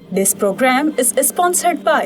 This program is sponsored by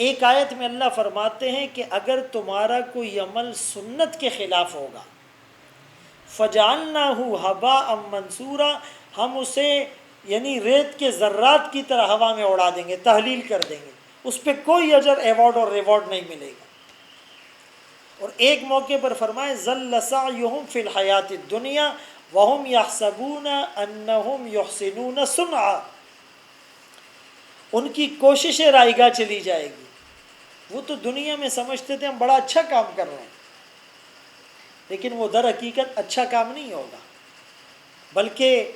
ایک آیت میں اللہ فرماتے ہیں کہ اگر تمہارا کوئی عمل سنت کے خلاف ہوگا فَجَعَلْنَاهُ هَبَاءً مَنْثُورًا، ہم اسے یعنی ریت کے ذرات کی طرح ہوا میں اڑا دیں گے، تحلیل کر دیں گے، اس پہ کوئی اجر ایوارڈ اور ریوارڈ نہیں ملے گا۔ اور ایک موقع پر فرمائے ظل سعیہم فی الحیات الدنیا وہم یحسبون انہم یحسنون صنعا، ان کی کوششیں رائگاں چلی جائے گی، وہ تو دنیا میں سمجھتے تھے ہم بڑا اچھا کام کر رہے ہیں، لیکن وہ در حقیقت اچھا کام نہیں ہوگا، بلکہ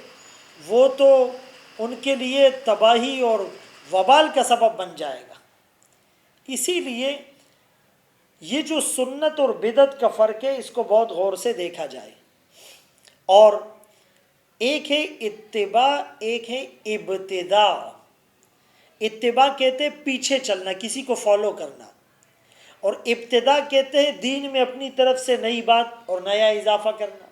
وہ تو ان کے لیے تباہی اور وبال کا سبب بن جائے گا۔ اسی لیے یہ جو سنت اور بدعت کا فرق ہے اس کو بہت غور سے دیکھا جائے، اور ایک ہے اتباع، ایک ہے ابتداء۔ اتباع کہتے ہیں پیچھے چلنا، کسی کو فالو کرنا، اور ابتداء کہتے ہیں دین میں اپنی طرف سے نئی بات اور نیا اضافہ کرنا۔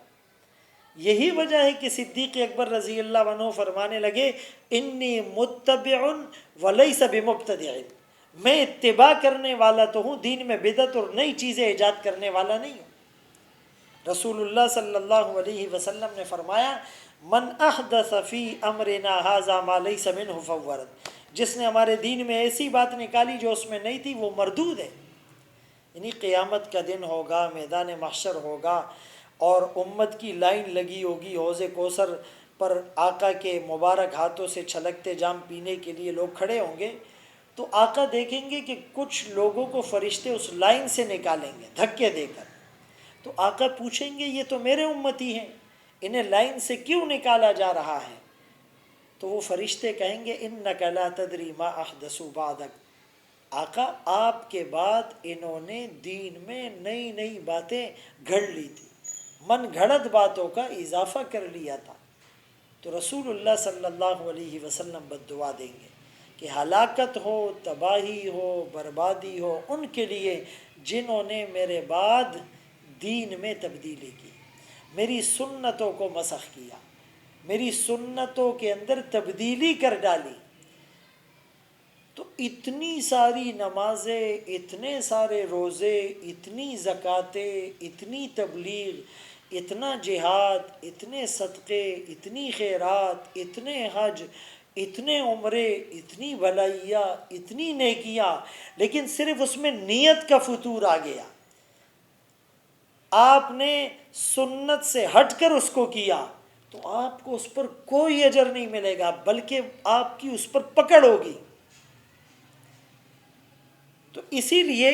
یہی وجہ ہے کہ صدیق اکبر رضی اللہ عنہ فرمانے لگے انی متبع ولیس بمبتدع، میں اتباع کرنے والا تو ہوں، دین میں بدعت اور نئی چیزیں ایجاد کرنے والا نہیں ہوں۔ رسول اللہ صلی اللہ علیہ وسلم نے فرمایا من احدث فی امرنا ھذا ما لیس منہ فہو رد، جس نے ہمارے دین میں ایسی بات نکالی جو اس میں نہیں تھی وہ مردود ہے۔ یعنی قیامت کا دن ہوگا، میدان محشر ہوگا، اور امت کی لائن لگی ہوگی حوض کوثر پر، آقا کے مبارک ہاتھوں سے چھلکتے جام پینے کے لیے لوگ کھڑے ہوں گے، تو آقا دیکھیں گے کہ کچھ لوگوں کو فرشتے اس لائن سے نکالیں گے دھکے دے کر، تو آقا پوچھیں گے یہ تو میرے امتی ہیں، انہیں لائن سے کیوں نکالا جا رہا ہے؟ تو وہ فرشتے کہیں گے انک لا تدری ما احدثوا بعدک، آقا آپ کے بعد انہوں نے دین میں نئی نئی باتیں گھڑ لی تھی، من گھڑت باتوں کا اضافہ کر لیا تھا۔ تو رسول اللہ صلی اللہ علیہ وسلم بد دعا دیں گے کہ ہلاکت ہو، تباہی ہو، بربادی ہو ان کے لیے جنہوں نے میرے بعد دین میں تبدیلی کی، میری سنتوں کو مسخ کیا، میری سنتوں کے اندر تبدیلی کر ڈالی۔ تو اتنی ساری نمازیں، اتنے سارے روزے، اتنی زکوٰتیں، اتنی تبلیغ، اتنا جہاد، اتنے صدقے، اتنی خیرات، اتنے حج، اتنے عمرے، اتنی بھلائیاں، اتنی نیکیاں، لیکن صرف اس میں نیت کا فتور آ گیا، آپ نے سنت سے ہٹ کر اس کو کیا، تو آپ کو اس پر کوئی اجر نہیں ملے گا، بلکہ آپ کی اس پر پکڑ ہوگی۔ تو اسی لیے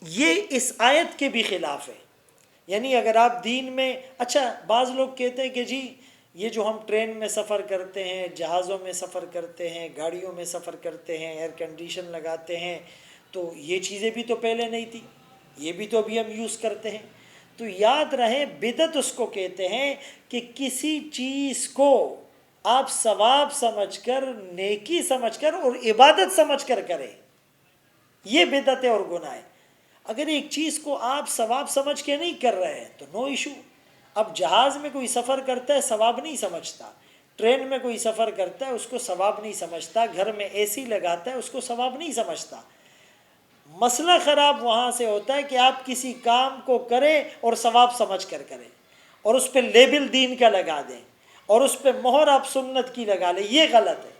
یہ اس آیت کے بھی خلاف ہے۔ یعنی اگر آپ دین میں، اچھا بعض لوگ کہتے ہیں کہ جی یہ جو ہم ٹرین میں سفر کرتے ہیں، جہازوں میں سفر کرتے ہیں، گاڑیوں میں سفر کرتے ہیں، ایئر کنڈیشن لگاتے ہیں، تو یہ چیزیں بھی تو پہلے نہیں تھی، یہ بھی تو ابھی ہم یوز کرتے ہیں۔ تو یاد رہے بدعت اس کو کہتے ہیں کہ کسی چیز کو آپ ثواب سمجھ کر، نیکی سمجھ کر اور عبادت سمجھ کر کریں، یہ بدعت ہے اور گناہ ہے۔ اگر ایک چیز کو آپ ثواب سمجھ کے نہیں کر رہے ہیں تو نو ایشو۔ اب جہاز میں کوئی سفر کرتا ہے ثواب نہیں سمجھتا، ٹرین میں کوئی سفر کرتا ہے اس کو ثواب نہیں سمجھتا، گھر میں اے سی لگاتا ہے اس کو ثواب نہیں سمجھتا۔ مسئلہ خراب وہاں سے ہوتا ہے کہ آپ کسی کام کو کریں اور ثواب سمجھ کر کریں، اور اس پہ لیبل دین کا لگا دیں، اور اس پہ مہر آپ سنت کی لگا لیں، یہ غلط ہے۔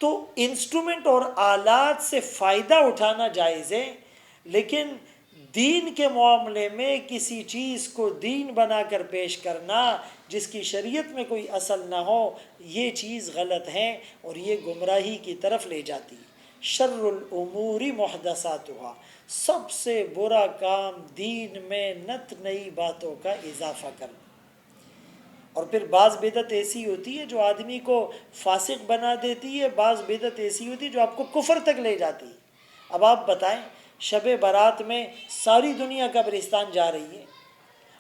تو انسٹرومنٹ اور آلات سے فائدہ اٹھانا جائز ہے، لیکن دین کے معاملے میں کسی چیز کو دین بنا کر پیش کرنا جس کی شریعت میں کوئی اصل نہ ہو، یہ چیز غلط ہے اور یہ گمراہی کی طرف لے جاتی ہے۔ شر الامور محدثاتها، سب سے برا کام دین میں نت نئی باتوں کا اضافہ کرنا۔ اور پھر بعض بدعت ایسی ہوتی ہے جو آدمی کو فاسق بنا دیتی ہے، بعض بدعت ایسی ہوتی ہے جو آپ کو کفر تک لے جاتی ہے۔ اب آپ بتائیں شب برات میں ساری دنیا قبرستان جا رہی ہے،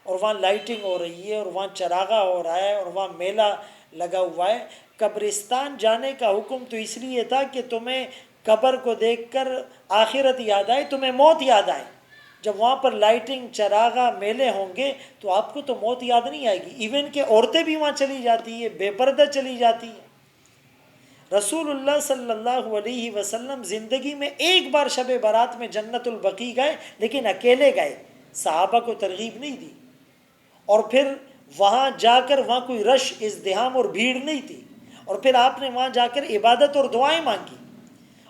اور وہاں لائٹنگ ہو رہی ہے، اور وہاں چراغا ہو رہا ہے، اور وہاں میلہ لگا ہوا ہے۔ قبرستان جانے کا حکم تو اس لیے تھا کہ تمہیں قبر کو دیکھ کر آخرت یاد آئے، تمہیں موت یاد آئے۔ جب وہاں پر لائٹنگ، چراغا، میلے ہوں گے تو آپ کو تو موت یاد نہیں آئے گی۔ ایون کہ عورتیں بھی وہاں چلی جاتی ہیں، بے پردہ چلی جاتی ہیں۔ رسول اللہ صلی اللہ علیہ وسلم زندگی میں ایک بار شب برات میں جنت البقیع گئے، لیکن اکیلے گئے، صحابہ کو ترغیب نہیں دی، اور پھر وہاں جا کر وہاں کوئی رش ازدحام اور بھیڑ نہیں تھی، اور پھر آپ نے وہاں جا کر عبادت اور دعائیں مانگی،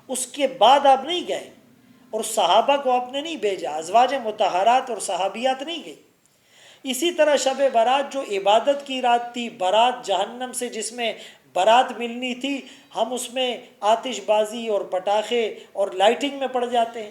اس کے بعد آپ نہیں گئے، اور صحابہ کو آپ نے نہیں بھیجا، ازواج مطہرات اور صحابیات نہیں گئی۔ اسی طرح شب برات جو عبادت کی رات تھی، برات جہنم سے جس میں برات ملنی تھی، ہم اس میں آتش بازی اور پٹاخے اور لائٹنگ میں پڑ جاتے ہیں۔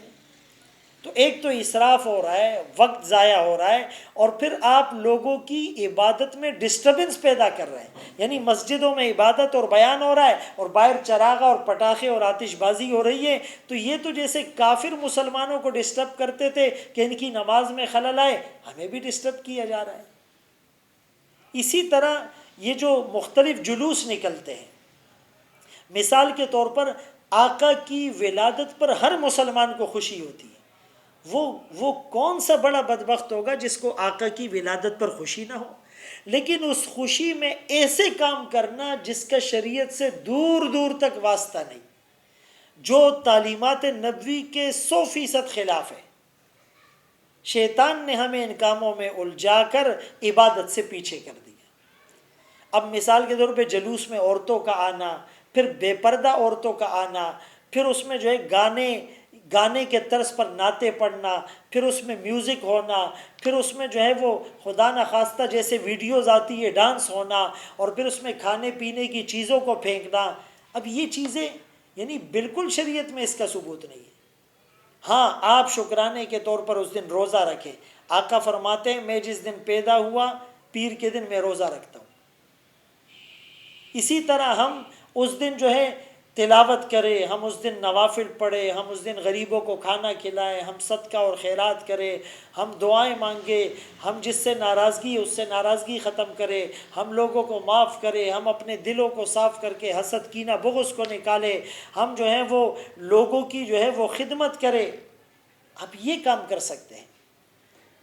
تو ایک تو اسراف ہو رہا ہے، وقت ضائع ہو رہا ہے، اور پھر آپ لوگوں کی عبادت میں ڈسٹربنس پیدا کر رہے ہیں، یعنی مسجدوں میں عبادت اور بیان ہو رہا ہے اور باہر چراغا اور پٹاخے اور آتش بازی ہو رہی ہے، تو یہ تو جیسے کافر مسلمانوں کو ڈسٹرب کرتے تھے کہ ان کی نماز میں خلل آئے، ہمیں بھی ڈسٹرب کیا جا رہا ہے۔ اسی طرح یہ جو مختلف جلوس نکلتے ہیں، مثال کے طور پر آقا کی ولادت پر ہر مسلمان کو خوشی ہوتی ہے، وہ کون سا بڑا بدبخت ہوگا جس کو آقا کی ولادت پر خوشی نہ ہو، لیکن اس خوشی میں ایسے کام کرنا جس کا شریعت سے دور دور تک واسطہ نہیں، جو تعلیمات نبوی کے 100% خلاف ہے۔ شیطان نے ہمیں ان کاموں میں الجھا کر عبادت سے پیچھے کر دیا۔ اب مثال کے طور پہ جلوس میں عورتوں کا آنا، پھر بے پردہ عورتوں کا آنا، پھر اس میں جو ہے گانے کے طرز پر نعتیں پڑھنا، پھر اس میں میوزک ہونا، پھر اس میں جو ہے وہ خدا نخواستہ جیسے ویڈیوز آتی ہے ڈانس ہونا، اور پھر اس میں کھانے پینے کی چیزوں کو پھینکنا۔ اب یہ چیزیں یعنی بالکل شریعت میں اس کا ثبوت نہیں ہے۔ ہاں، آپ شکرانے کے طور پر اس دن روزہ رکھیں۔ آقا فرماتے ہیں میں جس دن پیدا ہوا پیر کے دن میں روزہ رکھتا ہوں۔ اسی طرح ہم اس دن جو ہے تلاوت کریں، ہم اس دن نوافل پڑھیں، ہم اس دن غریبوں کو کھانا کھلائیں، ہم صدقہ اور خیرات کریں، ہم دعائیں مانگیں، ہم جس سے ناراضگی اس سے ناراضگی ختم کریں، ہم لوگوں کو معاف کریں، ہم اپنے دلوں کو صاف کر کے حسد کینہ بغض کو نکالیں، ہم جو ہیں وہ لوگوں کی جو ہے وہ خدمت کریں۔ آپ یہ کام کر سکتے ہیں۔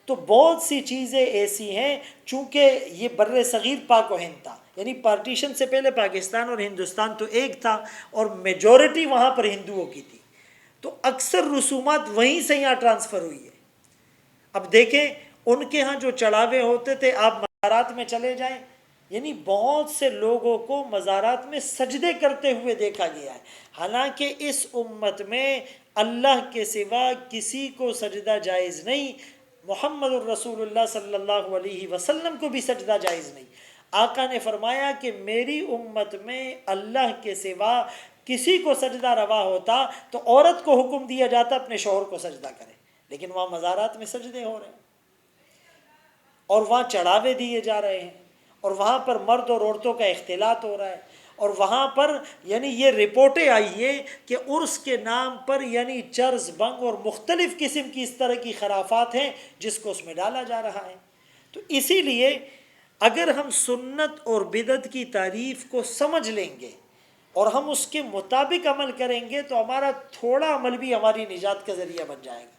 تو بہت سی چیزیں ایسی ہیں، چونکہ یہ بر صغیر پاک و ہند تھا، یعنی پارٹیشن سے پہلے پاکستان اور ہندوستان تو ایک تھا، اور میجورٹی وہاں پر ہندوؤں کی تھی، تو اکثر رسومات وہیں سے یہاں ٹرانسفر ہوئی ہے۔ اب دیکھیں ان کے ہاں جو چڑھاوے ہوتے تھے، آپ مزارات میں چلے جائیں، یعنی بہت سے لوگوں کو مزارات میں سجدے کرتے ہوئے دیکھا گیا ہے، حالانکہ اس امت میں اللہ کے سوا کسی کو سجدہ جائز نہیں، محمد الرسول اللہ صلی اللہ علیہ وسلم کو بھی سجدہ جائز نہیں۔ آقا نے فرمایا کہ میری امت میں اللہ کے سوا کسی کو سجدہ روا ہوتا تو عورت کو حکم دیا جاتا اپنے شوہر کو سجدہ کرے، لیکن وہاں مزارات میں سجدے ہو رہے ہیں، اور وہاں چڑھاوے دیے جا رہے ہیں، اور وہاں پر مرد اور عورتوں کا اختلاط ہو رہا ہے، اور وہاں پر یعنی یہ رپورٹیں آئی ہیں کہ عرس کے نام پر یعنی چرس بنگ اور مختلف قسم کی اس طرح کی خرافات ہیں جس کو اس میں ڈالا جا رہا ہے۔ تو اسی لیے اگر ہم سنت اور بدعت کی تعریف کو سمجھ لیں گے اور ہم اس کے مطابق عمل کریں گے تو ہمارا تھوڑا عمل بھی ہماری نجات کا ذریعہ بن جائے گا،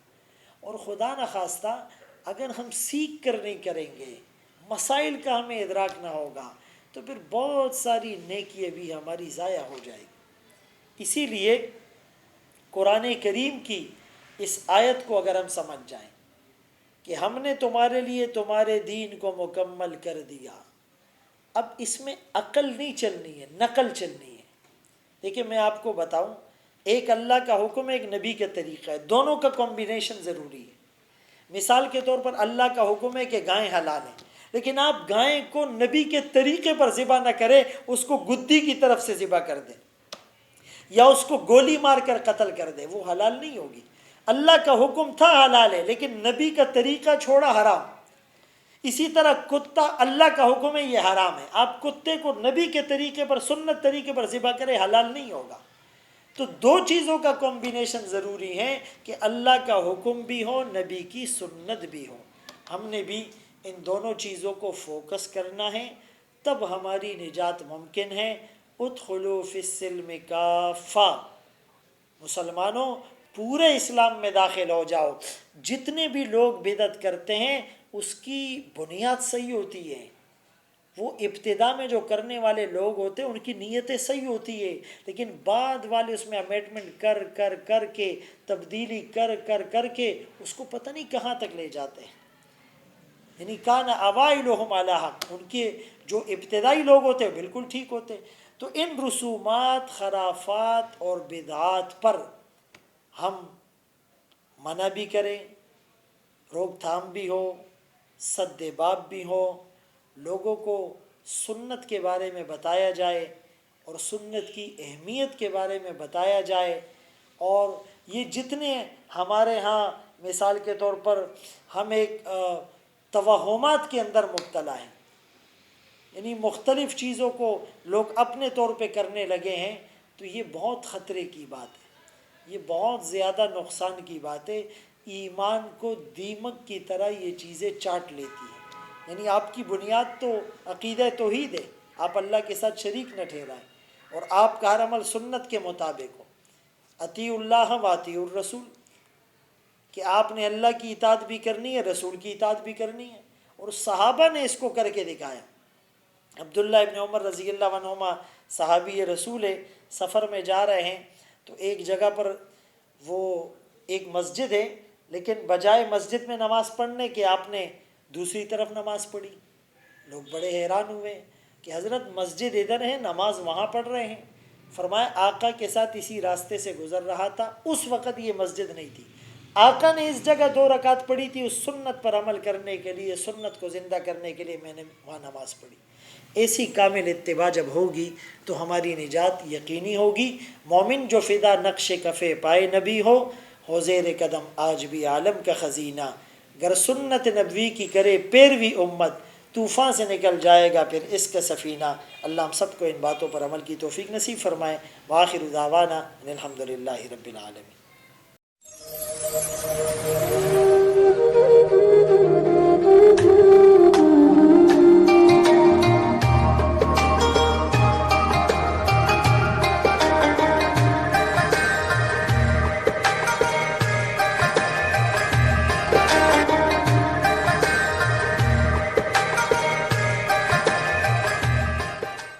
اور خدا نخواستہ اگر ہم سیکھ کر نہیں کریں گے، مسائل کا ہمیں ادراک نہ ہوگا، تو پھر بہت ساری نیکیاں بھی ہماری ضائع ہو جائے گی۔ اسی لیے قرآن کریم کی اس آیت کو اگر ہم سمجھ جائیں کہ ہم نے تمہارے لیے تمہارے دین کو مکمل کر دیا، اب اس میں عقل نہیں چلنی ہے، نقل چلنی ہے۔ دیکھیں میں آپ کو بتاؤں، ایک اللہ کا حکم ہے، ایک نبی کا طریقہ ہے، دونوں کا کمبینیشن ضروری ہے۔ مثال کے طور پر اللہ کا حکم ہے کہ گائیں حلال ہیں، لیکن آپ گائیں کو نبی کے طریقے پر ذبح نہ کریں، اس کو گدی کی طرف سے ذبح کر دیں یا اس کو گولی مار کر قتل کر دیں، وہ حلال نہیں ہوگی۔ اللہ کا حکم تھا حلال ہے، لیکن نبی کا طریقہ چھوڑا حرام۔ اسی طرح کتا اللہ کا حکم ہے یہ حرام ہے، آپ کتے کو نبی کے طریقے پر سنت طریقے پر ذبح کریں، حلال نہیں ہوگا۔ تو دو چیزوں کا کمبینیشن ضروری ہے کہ اللہ کا حکم بھی ہو، نبی کی سنت بھی ہو۔ ہم نے بھی ان دونوں چیزوں کو فوکس کرنا ہے، تب ہماری نجات ممکن ہے۔ ادخلوا فی السلم کافہ، مسلمانوں پورے اسلام میں داخل ہو جاؤ۔ جتنے بھی لوگ بدعت کرتے ہیں اس کی بنیاد صحیح ہوتی ہے، وہ ابتدا میں جو کرنے والے لوگ ہوتے ہیں ان کی نیتیں صحیح ہوتی ہے، لیکن بعد والے اس میں امینڈمنٹ کر کے تبدیلی کر کے اس کو پتہ نہیں کہاں تک لے جاتے ہیں۔ یعنی کان اوائلہم علی حق، ان کے جو ابتدائی لوگ ہوتے ہیں بالکل ٹھیک ہوتے۔ تو ان رسومات، خرافات اور بدعات پر ہم منع بھی کریں، روک تھام بھی ہو، سد باب بھی ہو، لوگوں کو سنت کے بارے میں بتایا جائے اور سنت کی اہمیت کے بارے میں بتایا جائے۔ اور یہ جتنے ہمارے ہاں مثال کے طور پر ہم ایک توہمات کے اندر مبتلا ہیں، یعنی مختلف چیزوں کو لوگ اپنے طور پہ کرنے لگے ہیں، تو یہ بہت خطرے کی بات ہے، یہ بہت زیادہ نقصان کی بات ہے۔ ایمان کو دیمک کی طرح یہ چیزیں چاٹ لیتی ہیں۔ یعنی آپ کی بنیاد تو عقیدہ توحید ہے، آپ اللہ کے ساتھ شریک نہ ٹھہرائیں، اور آپ کا ہر عمل سنت کے مطابق ہو، اطیعوا اللہ و اطیعوا الرسول، کہ آپ نے اللہ کی اطاعت بھی کرنی ہے، رسول کی اطاعت بھی کرنی ہے۔ اور صحابہ نے اس کو کر کے دکھایا۔ عبداللہ ابن عمر رضی اللہ عنہما صحابی رسول ہے، سفر میں جا رہے ہیں تو ایک جگہ پر وہ ایک مسجد ہے، لیکن بجائے مسجد میں نماز پڑھنے کے آپ نے دوسری طرف نماز پڑھی۔ لوگ بڑے حیران ہوئے کہ حضرت مسجد ادھر ہے، نماز وہاں پڑھ رہے ہیں۔ فرمایا آقا کے ساتھ اسی راستے سے گزر رہا تھا، اس وقت یہ مسجد نہیں تھی، آقا نے اس جگہ 2 رکعت پڑھی تھی، اس سنت پر عمل کرنے کے لیے، سنت کو زندہ کرنے کے لیے میں نے وہاں نماز پڑھی۔ ایسی کامل اتباع جب ہوگی تو ہماری نجات یقینی ہوگی۔ مومن جو فدا نقش کفے پائے نبی ہو زیر قدم آج بھی عالم کا خزینہ، گر سنت نبوی کی کرے پیروی امت، طوفان سے نکل جائے گا پھر اس کا سفینہ۔ اللہ ہم سب کو ان باتوں پر عمل کی توفیق نصیب فرمائے۔ وآخر دعوانا ان الحمد للہ رب العالمین۔